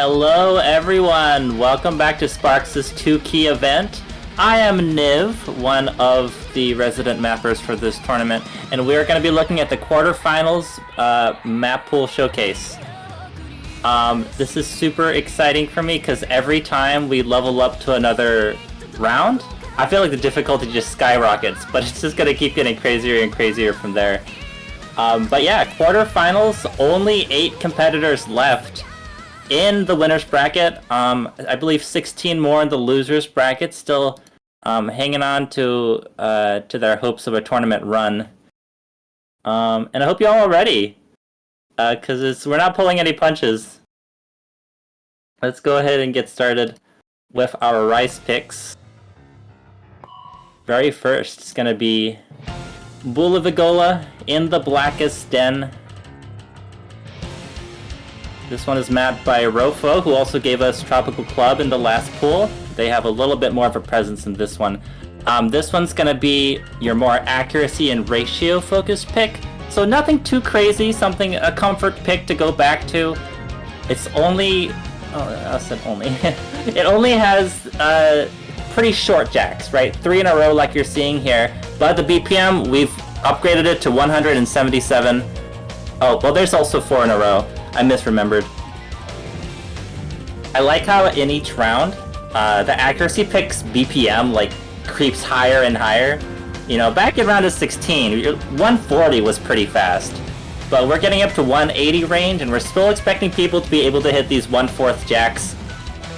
Hello everyone, welcome back to Sparxe' 2-key event. I am Niv, one of the resident mappers for this tournament, and we're going to be looking at the quarterfinals map pool showcase. This is super exciting for me because every time we level up to another round, I feel like the difficulty just skyrockets, but it's just going to keep getting crazier and crazier from there. But yeah, quarterfinals, only 8 competitors left in the winner's bracket. I believe 16 more in the loser's bracket, still hanging on to their hopes of a tournament run. And I hope you all are ready, because we're not pulling any punches. Let's go ahead and get started with our rice picks. Very first, it's going to be Bulavigola in the Blackest Den. This one is mapped by Rofo, who also gave us Tropical Club in the last pool. They have a little bit more of a presence in this one. This one's going to be your more accuracy and ratio focused pick. So nothing too crazy, a comfort pick to go back to. It's only... Oh, I said only. It only has pretty short jacks, right? 3 in a row like you're seeing here. But the BPM, we've upgraded it to 177. Oh, well there's also 4 in a row. I misremembered. I like how in each round, the accuracy picks BPM like creeps higher and higher. You know, back in round of 16, 140 was pretty fast. But we're getting up to 180 range, and we're still expecting people to be able to hit these 1/4 jacks.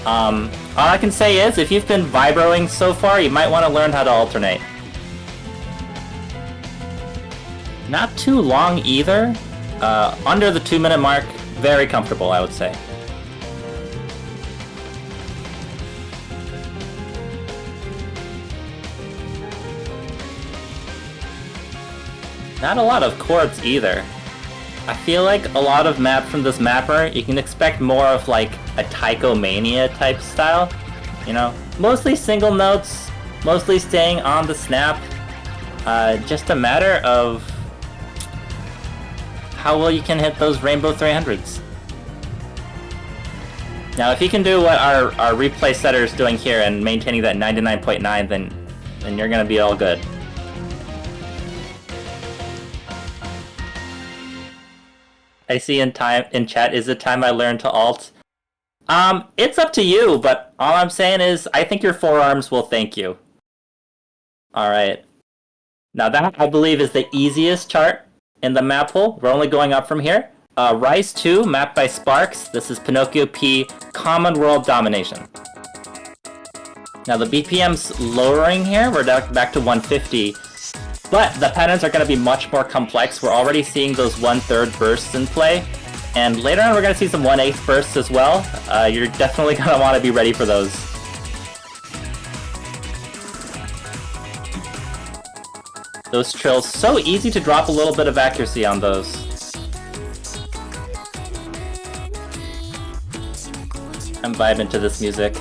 All I can say is, if you've been vibroing so far, you might want to learn how to alternate. Not too long either. Under the 2-minute mark, very comfortable, I would say. Not a lot of chords either. I feel like a lot of map from this mapper, you can expect more of like a Taiko Mania type style. You know, mostly single notes, mostly staying on the snap. Just a matter of how well you can hit those Rainbow 300s. Now, if you can do what our replay setter is doing here and maintaining that 99.9, then you're gonna be all good. I see in chat, is it time I learn to alt? It's up to you, but all I'm saying is I think your forearms will thank you. Alright. Now that, I believe, is the easiest chart in the map pool. We're only going up from here. Rise 2, mapped by Sparxe. This is Pinocchio P, Common World Domination. Now the BPM's lowering here. We're back to 150. But the patterns are going to be much more complex. We're already seeing those 1/3 bursts in play. And later on we're going to see some 1/8 bursts as well. You're definitely going to want to be ready for those. Those trills, so easy to drop a little bit of accuracy on those. I'm vibing to this music.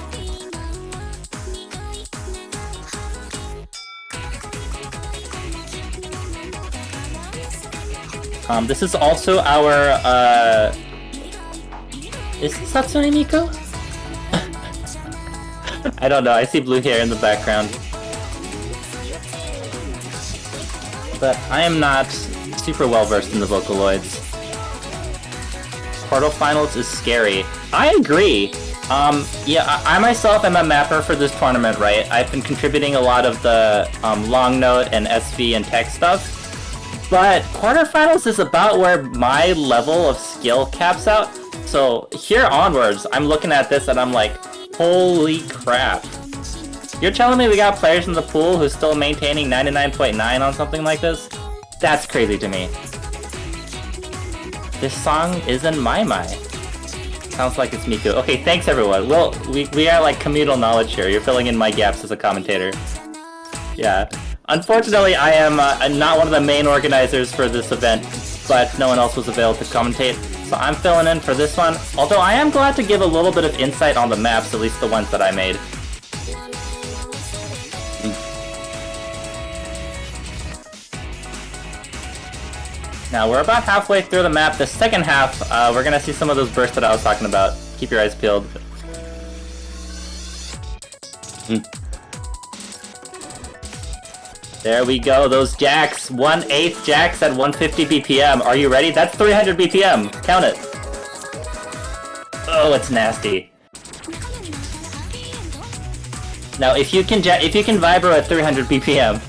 This is also our, is this Hatsune Miku? I don't know, I see blue hair in the background. But I am not super well versed in the Vocaloids. Quarterfinals is scary. I agree! Yeah, I myself am a mapper for this tournament, right? I've been contributing a lot of the long note and SV and tech stuff. But quarterfinals is about where my level of skill caps out. So here onwards, I'm looking at this and I'm like, holy crap. You're telling me we got players in the pool who's still maintaining 99.9 on something like this? That's crazy to me. This song isn't my. Sounds like it's Miku. Okay, thanks everyone. Well, we are like communal knowledge here. You're filling in my gaps as a commentator. Yeah. Unfortunately, I am not one of the main organizers for this event, but no one else was available to commentate, so I'm filling in for this one. Although I am glad to give a little bit of insight on the maps, at least the ones that I made. Now we're about halfway through the map. The second half, we're gonna see some of those bursts that I was talking about. Keep your eyes peeled. There we go, those jacks. 1/8 jacks at 150 BPM. Are you ready? That's 300 BPM. Count it. Oh, it's nasty. Now, if you can vibro at 300 BPM,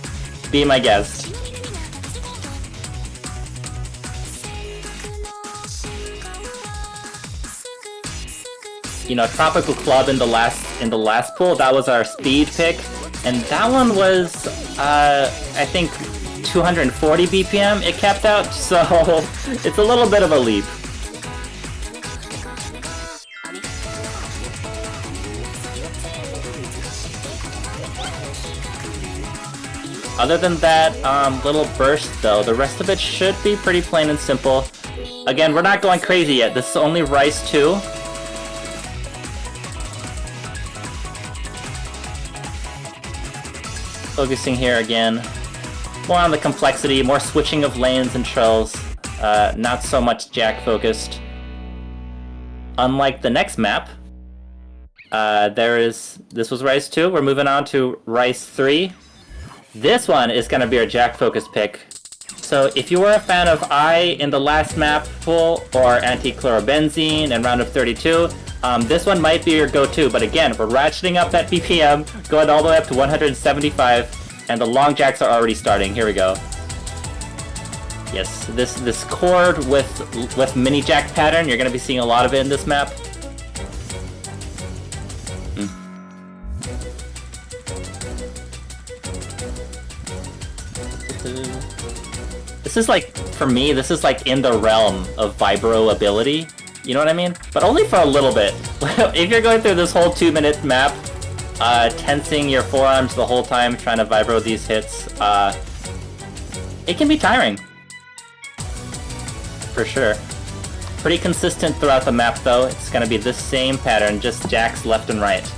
be my guest. You know, Tropical Club in the last pool, that was our speed pick, and that one was I think 240 BPM it capped out, so it's a little bit of a leap. Other than that little burst though, the rest of it should be pretty plain and simple. Again, we're not going crazy yet, this is only Rice 2. Focusing here again, more on the complexity, more switching of lanes and trills, not so much jack focused. Unlike the next map, this was Rice 2, we're moving on to Rice 3. This one is going to be our jack focused pick. So if you were a fan of I in the last map pool, or anti-chlorobenzene in round of 32, this one might be your go-to, but again, we're ratcheting up that BPM, going all the way up to 175, and the long jacks are already starting. Here we go. Yes, this chord with mini jack pattern, you're going to be seeing a lot of it in this map. This is like, for me, this is like in the realm of vibro ability. You know what I mean? But only for a little bit. If you're going through this whole 2-minute map, tensing your forearms the whole time, trying to vibro these hits, it can be tiring. For sure. Pretty consistent throughout the map though. It's gonna be this same pattern, just jacks left and right.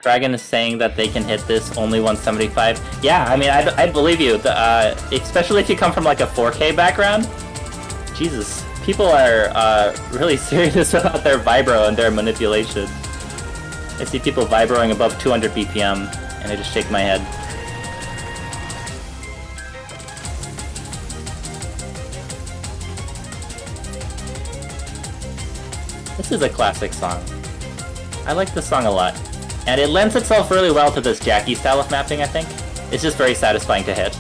Dragon is saying that they can hit this only 175. Yeah, I mean, I believe you. Especially if you come from like a 4K background. Jesus, people are really serious about their vibro and their manipulation. I see people vibroing above 200 BPM, and I just shake my head. This is a classic song. I like this song a lot. And it lends itself really well to this Jackie style of mapping, I think. It's just very satisfying to hit.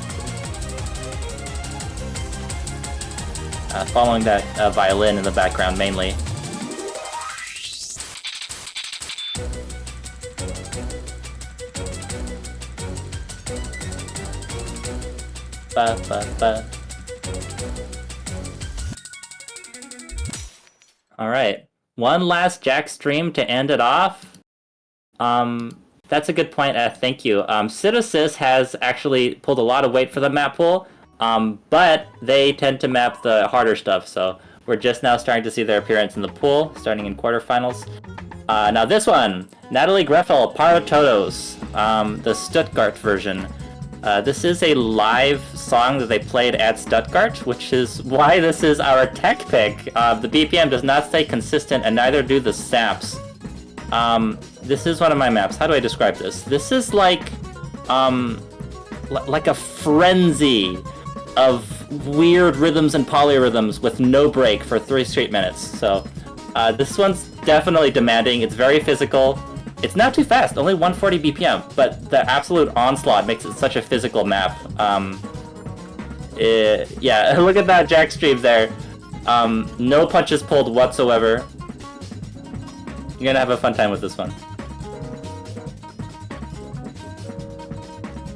Following that violin in the background, mainly. Ba, ba, ba. Alright, one last Jack stream to end it off. That's a good point, thank you. Sydosys has actually pulled a lot of weight for the map pool, but they tend to map the harder stuff, so we're just now starting to see their appearance in the pool, starting in quarterfinals. Now this one, Natalie Greffel, Paro Todos, the Stuttgart version. This is a live song that they played at Stuttgart, which is why this is our tech pick. The BPM does not stay consistent, and neither do the snaps. This is one of my maps. How do I describe this? This is like a frenzy of weird rhythms and polyrhythms with no break for 3 straight minutes. So this one's definitely demanding. It's very physical. It's not too fast, only 140 BPM, but the absolute onslaught makes it such a physical map. Yeah, look at that Jack stream there. No punches pulled whatsoever. You're gonna have a fun time with this one.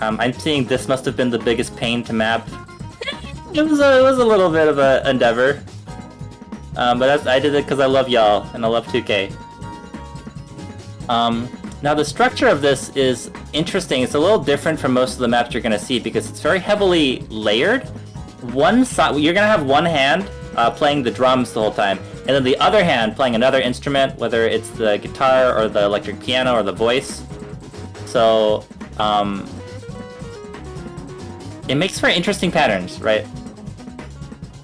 I'm seeing this must have been the biggest pain to map. It was a little bit of an endeavor. But I did it because I love y'all, and I love 2K. Now the structure of this is interesting. It's a little different from most of the maps you're gonna see because it's very heavily layered. One side, you're gonna have one hand playing the drums the whole time, and then the other hand playing another instrument, whether it's the guitar or the electric piano or the voice. So, it makes for interesting patterns, right?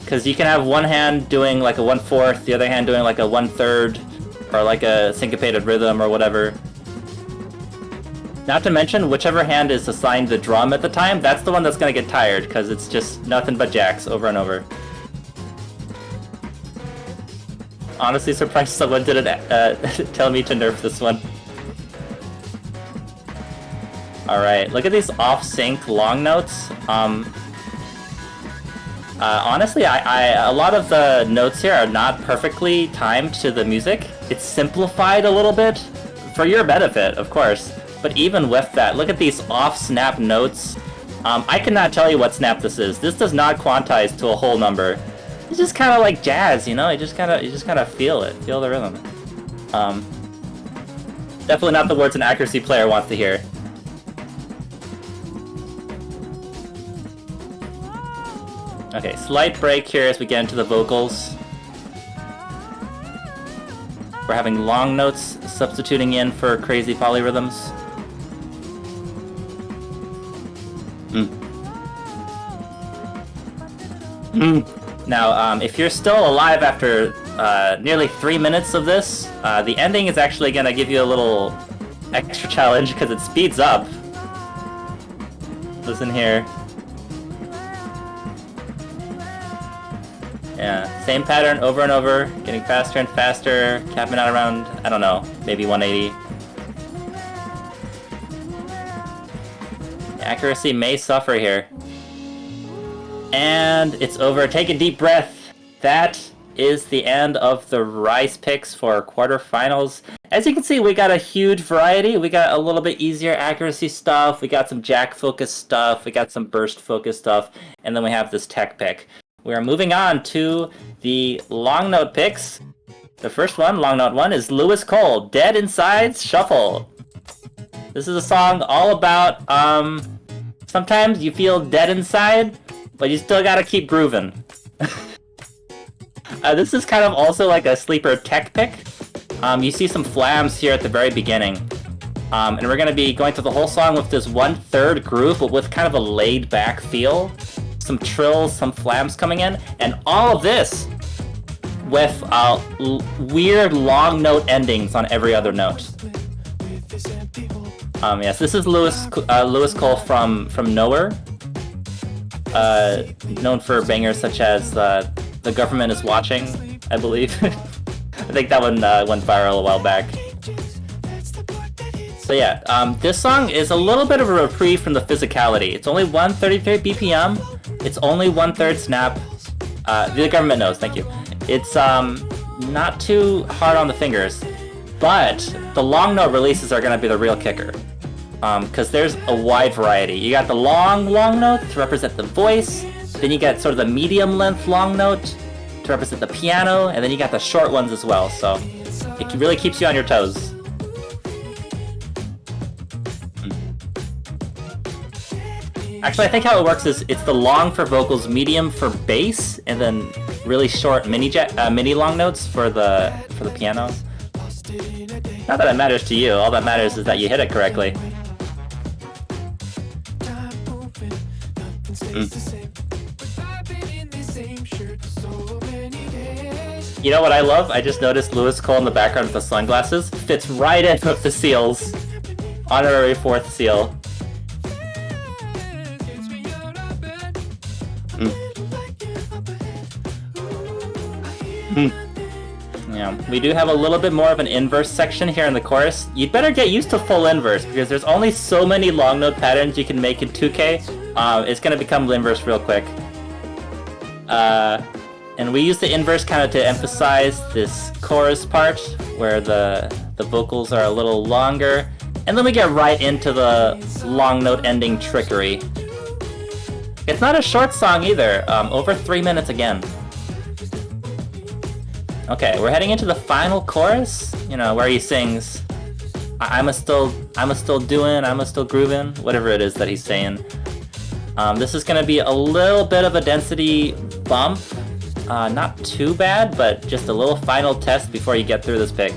Because you can have one hand doing like a 1/4, the other hand doing like a 1/3, or like a syncopated rhythm or whatever. Not to mention, whichever hand is assigned the drum at the time, that's the one that's gonna get tired, because it's just nothing but jacks over and over. Honestly surprised someone didn't tell me to nerf this one. Alright, look at these off-sync long notes. Honestly, a lot of the notes here are not perfectly timed to the music. It's simplified a little bit, for your benefit, of course. But even with that, look at these off-snap notes. I cannot tell you what snap this is. This does not quantize to a whole number. It's just kind of like jazz, you know? You just gotta feel it, feel the rhythm. Definitely not the words an accuracy player wants to hear. Okay, slight break here as we get into the vocals. We're having long notes substituting in for crazy polyrhythms. Now, if you're still alive after nearly 3 minutes of this, the ending is actually gonna give you a little extra challenge because it speeds up. Listen here. Yeah, same pattern over and over, getting faster and faster, capping out around, I don't know, maybe 180. Accuracy may suffer here. And it's over. Take a deep breath. That is the end of the Rise picks for quarterfinals. As you can see, we got a huge variety. We got a little bit easier accuracy stuff, we got some jack-focused stuff, we got some burst-focused stuff, and then we have this tech pick. We are moving on to the long note picks. The first one, long note 1, is Lewis Cole, Dead Inside's Shuffle. This is a song all about, sometimes you feel dead inside, but you still gotta keep grooving. This is kind of also like a sleeper tech pick. You see some flams here at the very beginning. And we're gonna be going through the whole song with this 1/3 groove, but with kind of a laid-back feel. Some trills, some flams coming in, and all of this with weird long note endings on every other note. Yes, this is Lewis Cole from Nowhere, known for bangers such as "The Government Is Watching," I believe. I think that one went viral a while back. So yeah, this song is a little bit of a reprieve from the physicality. It's only 133 BPM. It's only 1/3 snap. The government knows, thank you. It's not too hard on the fingers, but the long note releases are gonna be the real kicker. Because there's a wide variety. You got the long note to represent the voice, then you got sort of the medium length long note to represent the piano, and then you got the short ones as well, so it really keeps you on your toes. Actually, I think how it works is it's the long for vocals, medium for bass, and then really short mini long notes for the piano. Not that it matters to you. All that matters is that you hit it correctly. You know what I love? I just noticed Lewis Cole in the background with the sunglasses. Fits right in with the seals. Honorary 4th seal. Yeah, we do have a little bit more of an inverse section here in the chorus. You'd better get used to full inverse, because there's only so many long note patterns you can make in 2K. It's gonna become inverse real quick. And we use the inverse kind of to emphasize this chorus part, where the vocals are a little longer, and then we get right into the long note ending trickery. It's not a short song either, over 3 minutes again. Okay, we're heading into the final chorus, you know, where he sings, I'm a still groovin', whatever it is that he's saying. This is gonna be a little bit of a density bump, not too bad, but just a little final test before you get through this pick.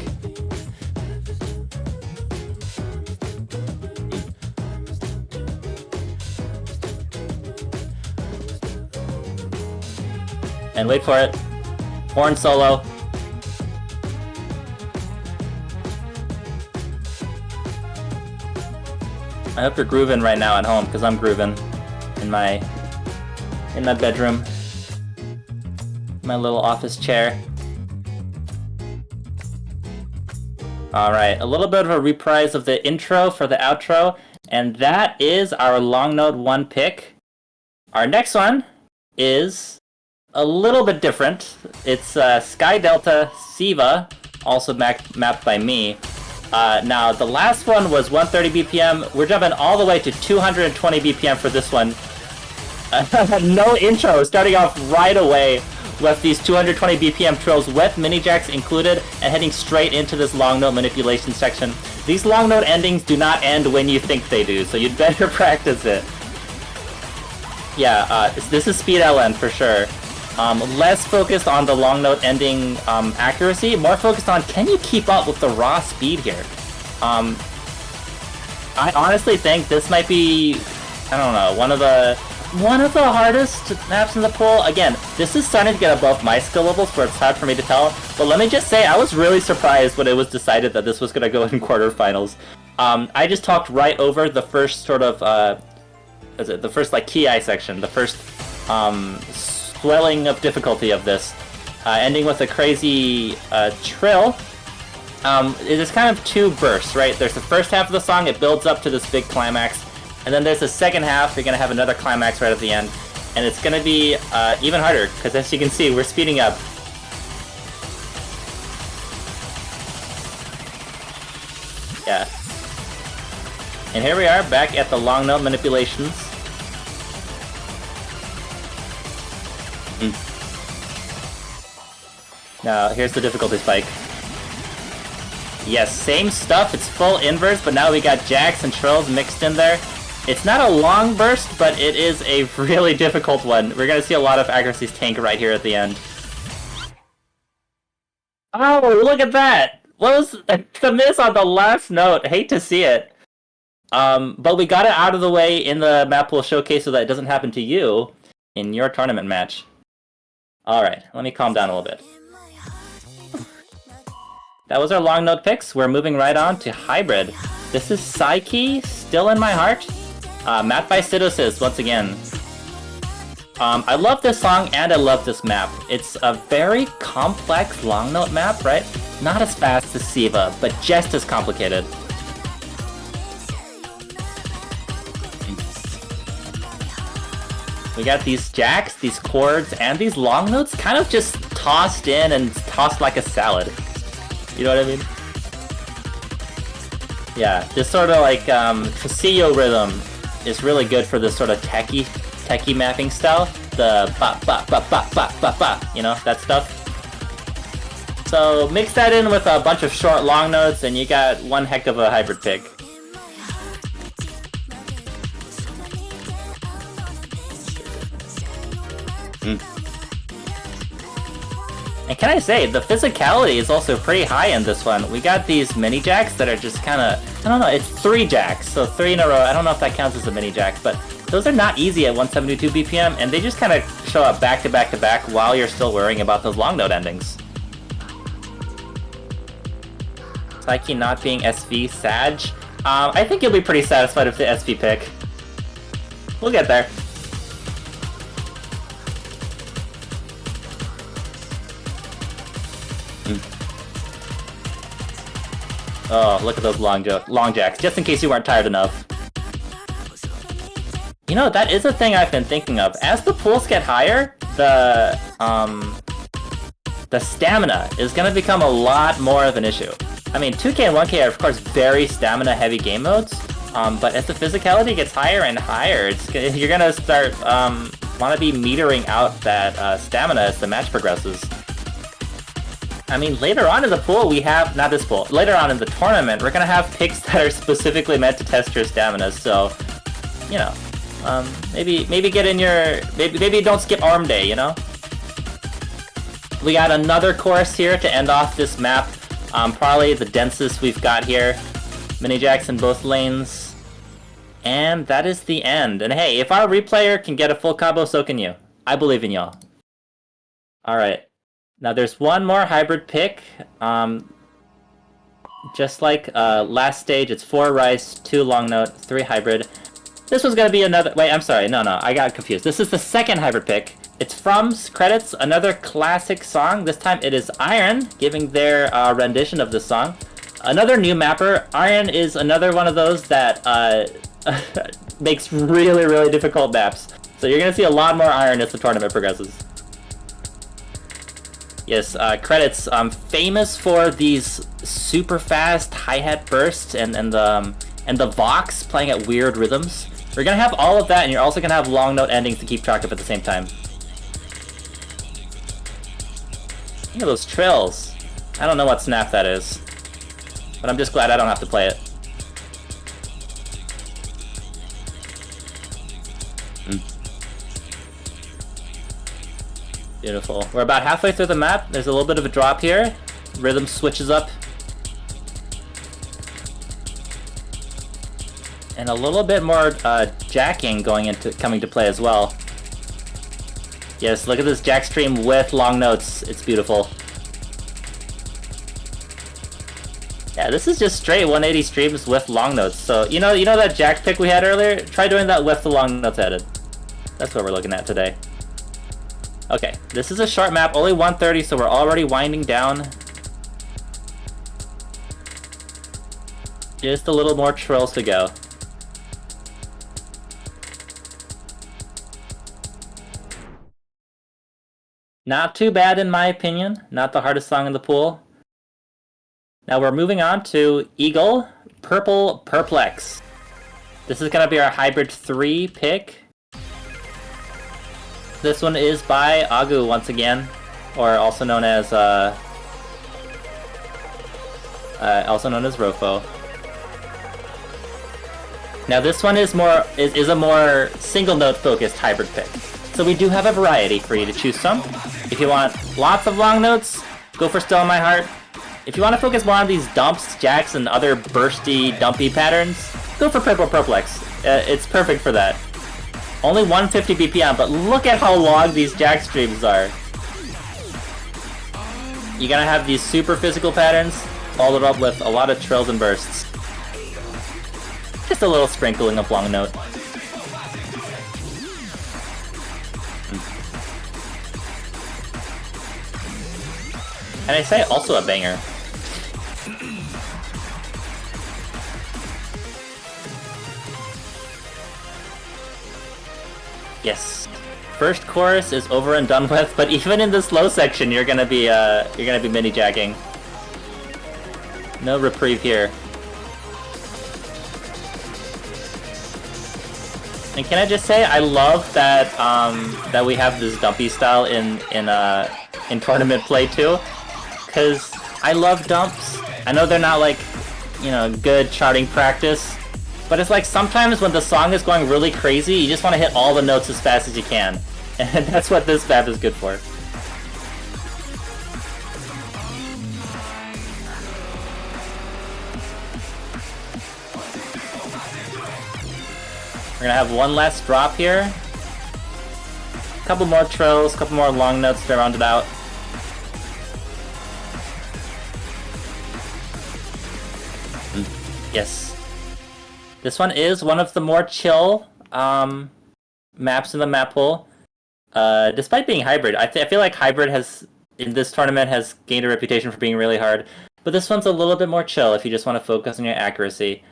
And wait for it. Horn solo. I hope you're grooving right now at home, because I'm grooving in my bedroom. My little office chair. Alright, a little bit of a reprise of the intro for the outro, and that is our long note 1 pick. Our next one is a little bit different. It's Sky Delta Siva, also mapped by me. Now, the last one was 130 BPM. We're jumping all the way to 220 BPM for this one. No intro, starting off right away with these 220 BPM trills with mini jacks included and heading straight into this long note manipulation section. These long note endings do not end when you think they do, so you'd better practice it. Yeah, this is speed LN for sure. Less focused on the long note ending accuracy, more focused on can you keep up with the raw speed here. I honestly think this might be, I don't know, one of the hardest maps in the pool. Again, this is starting to get above my skill levels where it's hard for me to tell, but let me just say I was really surprised when it was decided that this was going to go in quarterfinals. I just talked right over the first sort of, the first like key eye section, the first swelling of difficulty of this, ending with a crazy trill. It is kind of two bursts, right? There's the first half of the song, it builds up to this big climax, and then there's the second half, you're going to have another climax right at the end, and it's going to be even harder, because as you can see, we're speeding up. Yeah. And here we are, back at the long note manipulations. Now, here's the difficulty spike. Yes, same stuff, it's full inverse, but now we got jacks and trills mixed in there. It's not a long burst, but it is a really difficult one. We're gonna see a lot of accuracies tank right here at the end. Oh, look at that! What was the miss on the last note? Hate to see it. But we got it out of the way in the map pool showcase so that it doesn't happen to you in your tournament match. Alright, let me calm down a little bit. That was our long note picks. We're moving right on to hybrid. This is Psyche, Still in My Heart, mapped by Sydosys once again. I love this song and I love this map. It's a very complex long note map, right? Not as fast as Siva, but just as complicated. We got these jacks, these chords, and these long notes kind of just tossed in and tossed like a salad. You know what I mean? Yeah, this sort of like Tresillo rhythm is really good for this sort of techie mapping style. The ba ba ba ba ba ba ba, you know, that stuff. So mix that in with a bunch of short long notes and you got one heck of a hybrid pick. And can I say, the physicality is also pretty high in this one. We got these mini jacks that are just kind of, I don't know, it's 3 jacks, so 3 in a row. I don't know if that counts as a mini jack, but those are not easy at 172 BPM, and they just kind of show up back to back to back while you're still worrying about those long note endings. Psyche not being SV, Sag. I think you'll be pretty satisfied with the SV pick. We'll get there. Oh, look at those long jacks, just in case you weren't tired enough. You know, that is a thing I've been thinking of. As the pools get higher, the stamina is going to become a lot more of an issue. I mean, 2K and 1K are, of course, very stamina-heavy game modes, but as the physicality gets higher and higher, you're going to start want to be metering out that stamina as the match progresses. I mean, later on in the pool, we have, not this pool, later on in the tournament, we're going to have picks that are specifically meant to test your stamina, so, you know, maybe get in your, maybe don't skip arm day, you know? We got another chorus here to end off this map, probably the densest we've got here, mini jacks in both lanes, and that is the end. And hey, if our replayer can get a full combo, so can you. I believe in y'all. Alright. Now there's one more hybrid pick. Just like last stage, it's 4 rice, 2 long note, 3 hybrid. This was gonna be another... Wait, I'm sorry. No, I got confused. This is the second hybrid pick. It's from credits, another classic song. This time it is Iron giving their rendition of this song. Another new mapper. Iron is another one of those that makes really, really difficult maps. So you're gonna see a lot more Iron as the tournament progresses. Yes, credits. Famous for these super fast hi-hat bursts and the vox playing at weird rhythms. You're gonna have all of that, and you're also gonna have long note endings to keep track of at the same time. Look at those trills. I don't know what snap that is, but I'm just glad I don't have to play it. Beautiful. We're about halfway through the map. There's a little bit of a drop here. Rhythm switches up. And a little bit more jacking coming to play as well. Yes, look at this jack stream with long notes. It's beautiful. Yeah, this is just straight 180 streams with long notes. So you know that jack pick we had earlier? Try doing that with the long notes added. That's what we're looking at today. Okay, this is a short map, only 130, so we're already winding down. Just a little more trills to go. Not too bad in my opinion. Not the hardest song in the pool. Now we're moving on to Eagle, Purple Perplex. This is gonna be our Hybrid 3 pick. This one is by Agu once again, or also known as Rofo. Now this one is a more single note focused hybrid pick. So we do have a variety for you to choose from. If you want lots of long notes, go for Still in My Heart. If you want to focus more on these dumps, jacks, and other bursty, dumpy patterns, go for Purple Perplex. It's perfect for that. Only 150 BPM, but look at how long these jack streams are. You're gonna have these super physical patterns, followed up with a lot of trills and bursts. Just a little sprinkling of long note. And I say also a banger. Yes. First chorus is over and done with, but even in this low section, you're gonna be mini jacking. No reprieve here. And can I just say, I love that that we have this dumpy style in tournament play too, because I love dumps. I know they're not like, good charting practice, but it's like sometimes when the song is going really crazy, you just want to hit all the notes as fast as you can, and that's what this map is good for. We're gonna have one last drop here. A couple more trills, a couple more long notes to round it out. Yes. This one is one of the more chill maps in the map pool. Despite being hybrid, I feel like hybrid in this tournament has gained a reputation for being really hard. But this one's a little bit more chill if you just want to focus on your accuracy.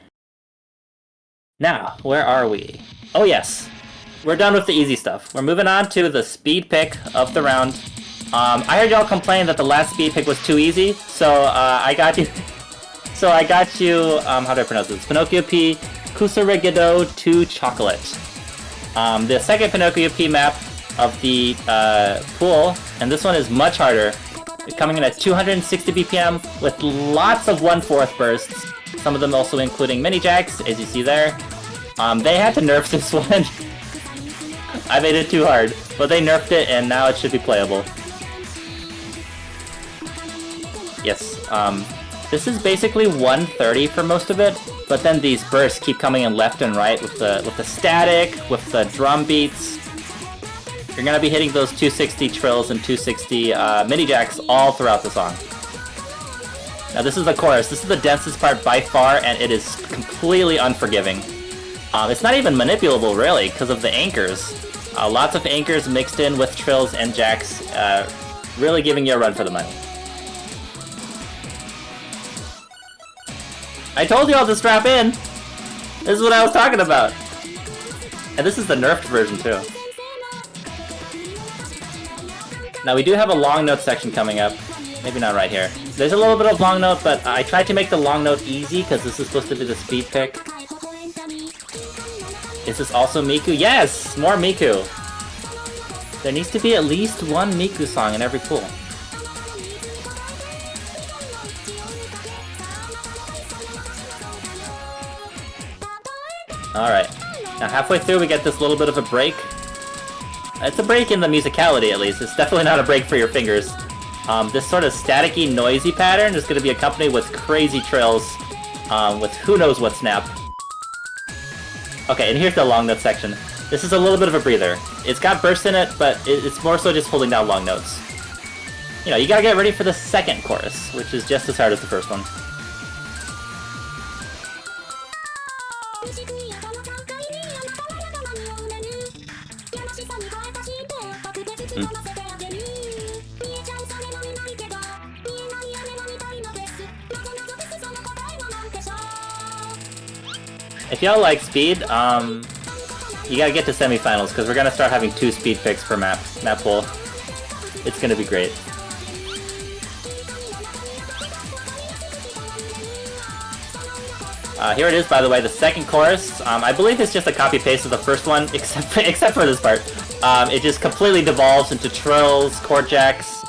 Now, where are we? Oh yes, we're done with the easy stuff. We're moving on to the speed pick of the round. I heard y'all complain that the last speed pick was too easy, so I got you. So I got you. How do I pronounce this? Pinocchio P, Kusarigido 2 Chocolate. The second Pinocchio P map of the pool, and this one is much harder. Coming in at 260 BPM with lots of 1/4 bursts. Some of them also including mini jacks, as you see there. They had to nerf this one. I made it too hard, but they nerfed it and now it should be playable. Yes, this is basically 130 for most of it, but then these bursts keep coming in left and right with the static, with the drum beats. You're You're gonna be hitting those 260 trills and 260 mini jacks all throughout the song. Now this is the chorus. This is the densest part by far, and it is completely unforgiving. It's not even manipulable, really, because of the anchors. Lots of anchors mixed in with trills and jacks, really giving you a run for the money. I told you all to strap in! This is what I was talking about! And this is the nerfed version, too. Now we do have a long note section coming up. Maybe not right here. There's a little bit of long note, but I tried to make the long note easy because this is supposed to be the speed pick. Is this also Miku? Yes! More Miku! There needs to be at least one Miku song in every pool. Alright. Now halfway through we get this little bit of a break. It's a break in the musicality at least. It's definitely not a break for your fingers. This sort of staticky, noisy pattern is going to be accompanied with crazy trills, with who knows what snap. Okay, and here's the long note section. This is a little bit of a breather. It's got bursts in it, but it's more so just holding down long notes. You know, you gotta get ready for the second chorus, which is just as hard as the first one. If y'all like speed, you gotta get to semifinals, because we're gonna start having 2 speed picks per map pool. It's gonna be great. Here it is, by the way, the second chorus. I believe it's just a copy-paste of the first one, except for this part. It just completely devolves into trills, chord jacks.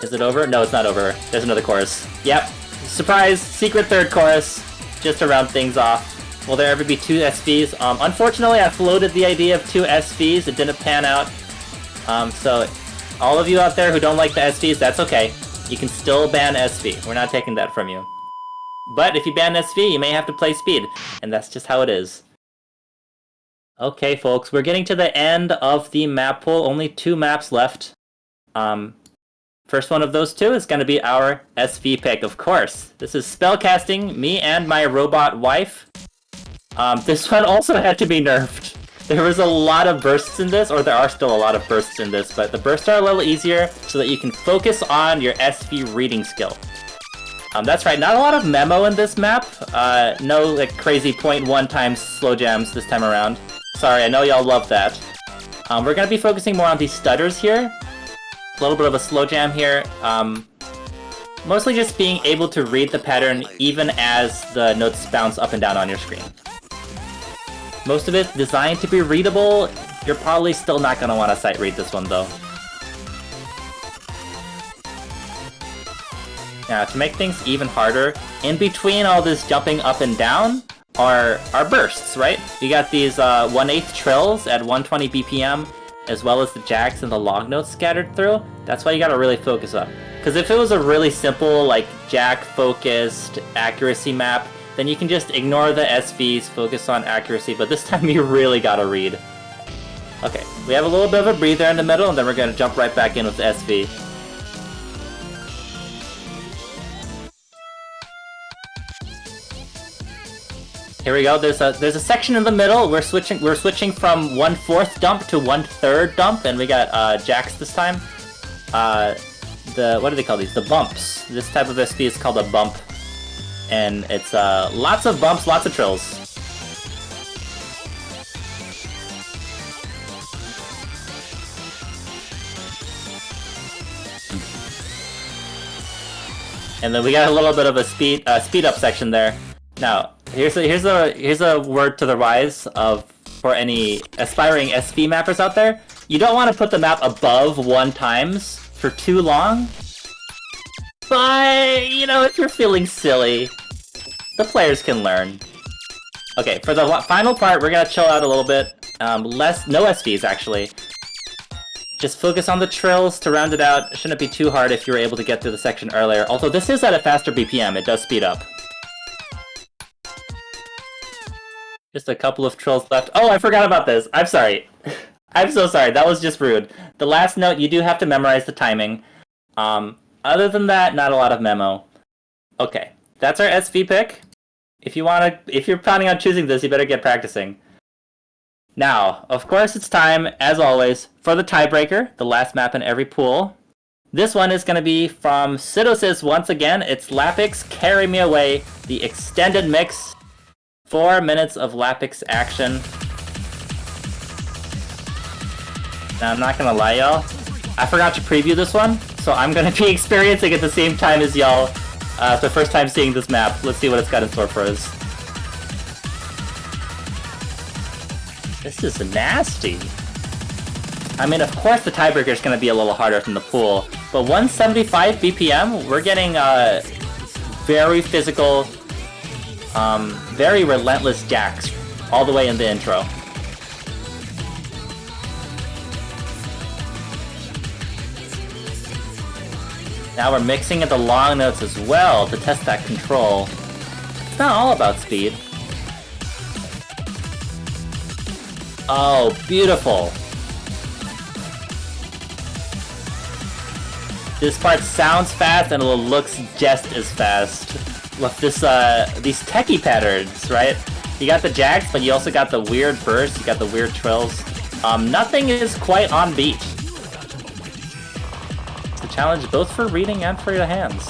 Is it over? No, it's not over. There's another chorus. Yep. Surprise! Secret third chorus. Just to round things off. Will there ever be 2 SVs? Unfortunately, I floated the idea of 2 SVs. It didn't pan out. So, all of you out there who don't like the SVs, that's okay. You can still ban SV. We're not taking that from you. But if you ban SV, you may have to play speed. And that's just how it is. Okay, folks. We're getting to the end of the map pool. Only 2 maps left. First one of those 2 is going to be our SV pick, of course. This is spellcasting, me and my robot wife. This one also had to be nerfed. There was a lot of bursts in this, or there are still a lot of bursts in this, but the bursts are a little easier so that you can focus on your SV reading skill. That's right, not a lot of memo in this map. No like crazy 0.1 times slow jams this time around. Sorry, I know y'all love that. We're going to be focusing more on these stutters here. A little bit of a slow jam here. Mostly just being able to read the pattern even as the notes bounce up and down on your screen. Most of it designed to be readable. You're probably still not going to want to sight read this one though. Now, to make things even harder, in between all this jumping up and down are bursts, right? You got these 1/8 trills at 120 BPM, as well as the jacks and the long notes scattered through. That's why you gotta really focus up. Because if it was a really simple, like, jack-focused accuracy map, then you can just ignore the SVs, focus on accuracy, but this time you really gotta read. Okay, we have a little bit of a breather in the middle, and then we're gonna jump right back in with the SV. Here we go. There's a section in the middle. We're switching from 1/4 dump to 1/3 dump, and we got jacks this time. What do they call these? The bumps. This type of SV is called a bump, and it's lots of bumps, lots of trills. And then we got a little bit of a speed up section there. Now, here's a word to the wise for any aspiring SV mappers out there. You don't want to put the map above 1 times for too long. But, you know, if you're feeling silly, the players can learn. Okay, for the final part, we're gonna chill out a little bit. No SVs, actually. Just focus on the trills to round it out. It shouldn't be too hard if you were able to get through the section earlier. Although this is at a faster BPM, it does speed up. Just a couple of trills left. Oh, I forgot about this. I'm sorry. I'm so sorry. That was just rude. The last note, you do have to memorize the timing. Other than that, not a lot of memo. Okay, that's our SV pick. If you're planning on choosing this, you better get practicing. Now, of course, it's time, as always, for the tiebreaker, the last map in every pool. This one is going to be from Sydosys once again. It's Lapix, Carry Me Away, the extended mix. 4 minutes of Lapix action. Now, I'm not going to lie, y'all. I forgot to preview this one, so I'm going to be experiencing it at the same time as y'all. It's the first time seeing this map. Let's see what it's got in store for us. This is nasty. I mean, of course the tiebreaker is going to be a little harder than the pool, but 175 BPM, we're getting very physical, very relentless jacks all the way in the intro. Now we're mixing in the long notes as well to test that control. It's not all about speed. Oh, beautiful. This part sounds fast and it looks just as fast. With this, these techie patterns, right? You got the jacks, but you also got the weird bursts, you got the weird trills. Nothing is quite on beat. It's a challenge both for reading and for your hands.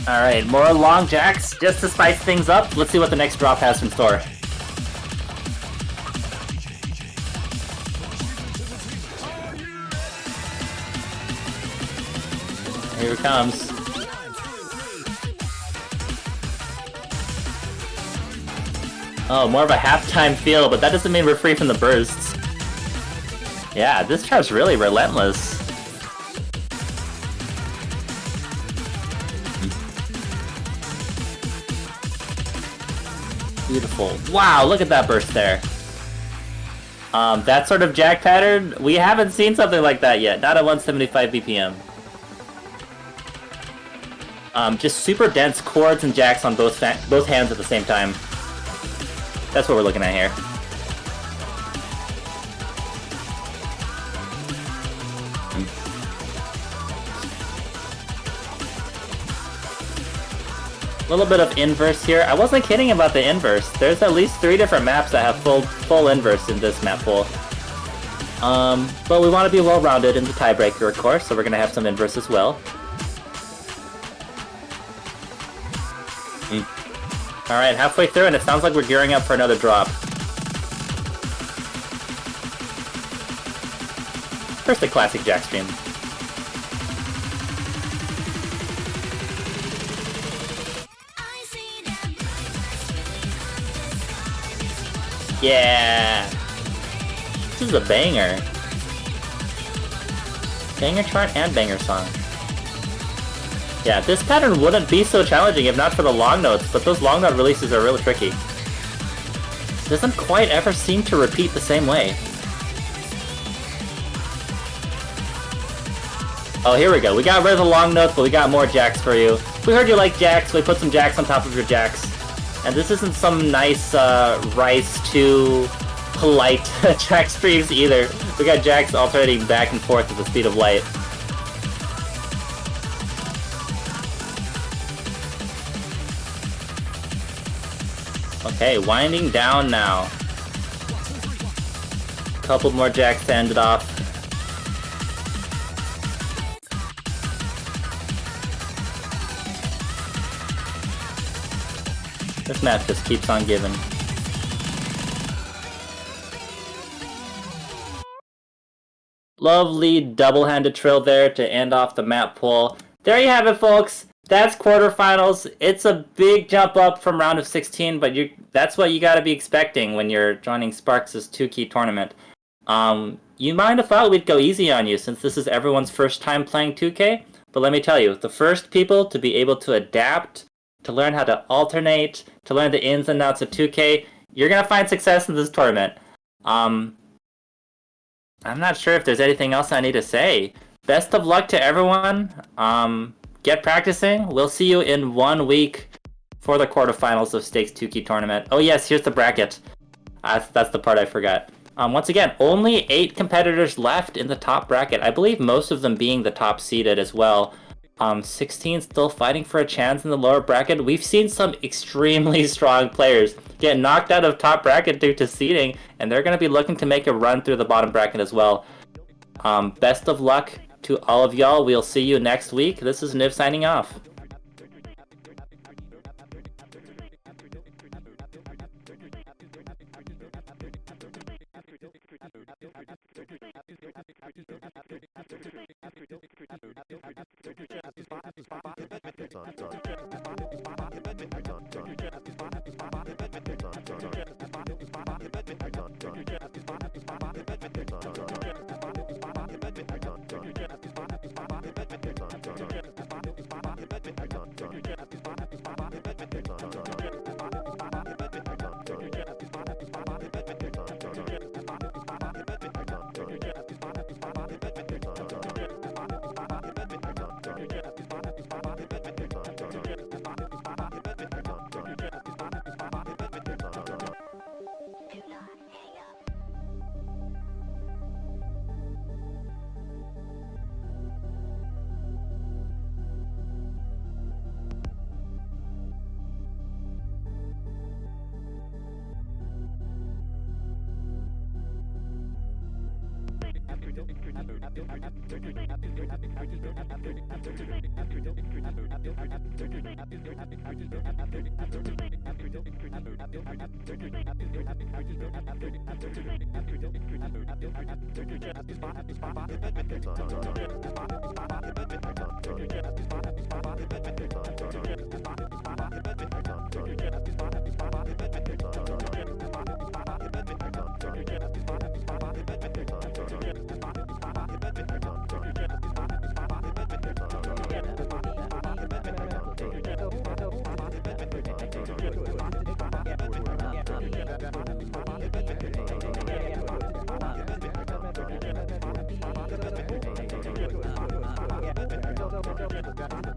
Alright, more long jacks, just to spice things up. Let's see what the next drop has in store. Here it comes. Oh, more of a halftime feel, but that doesn't mean we're free from the bursts. Yeah, this char's really relentless. Beautiful. Wow, look at that burst there. That sort of jack pattern, we haven't seen something like that yet. Not at 175 BPM. Just super dense chords and jacks on both hands at the same time. That's what we're looking at here. A little bit of inverse here. I wasn't kidding about the inverse. There's at least 3 different maps that have full inverse in this map pool. But we want to be well-rounded in the tiebreaker, of course, so we're going to have some inverse as well. Alright, halfway through, and it sounds like we're gearing up for another drop. First, the classic jack stream. Yeah! This is a banger. Banger chart and banger song. Yeah, this pattern wouldn't be so challenging if not for the long notes, but those long note releases are really tricky. It doesn't quite ever seem to repeat the same way. Oh, here we go. We got rid of the long notes, but we got more jacks for you. We heard you like jacks, so we put some jacks on top of your jacks. And this isn't some nice, rice to polite jack streams either. We got jacks alternating back and forth at the speed of light. Okay, winding down now. Couple more jacks to end it off. This map just keeps on giving. Lovely double-handed trill there to end off the map pool. There you have it, folks. That's quarterfinals. It's a big jump up from round of 16, but that's what you got to be expecting when you're joining Sparxe' 2-key tournament. You might have thought we'd go easy on you since this is everyone's first time playing 2K, but let me tell you, the first people to be able to adapt, to learn how to alternate, to learn the ins and outs of 2K, you're going to find success in this tournament. I'm not sure if there's anything else I need to say. Best of luck to everyone. get practicing. We'll see you in 1 week for the quarterfinals of Stakes 2Key tournament. Oh yes, here's the bracket. That's the part I forgot. Once again, only 8 competitors left in the top bracket. I believe most of them being the top seeded as well. 16 still fighting for a chance in the lower bracket. We've seen some extremely strong players get knocked out of top bracket due to seeding, and they're going to be looking to make a run through the bottom bracket as well. Best of luck to all of y'all. We'll see you next week. This is Niv signing off. Go.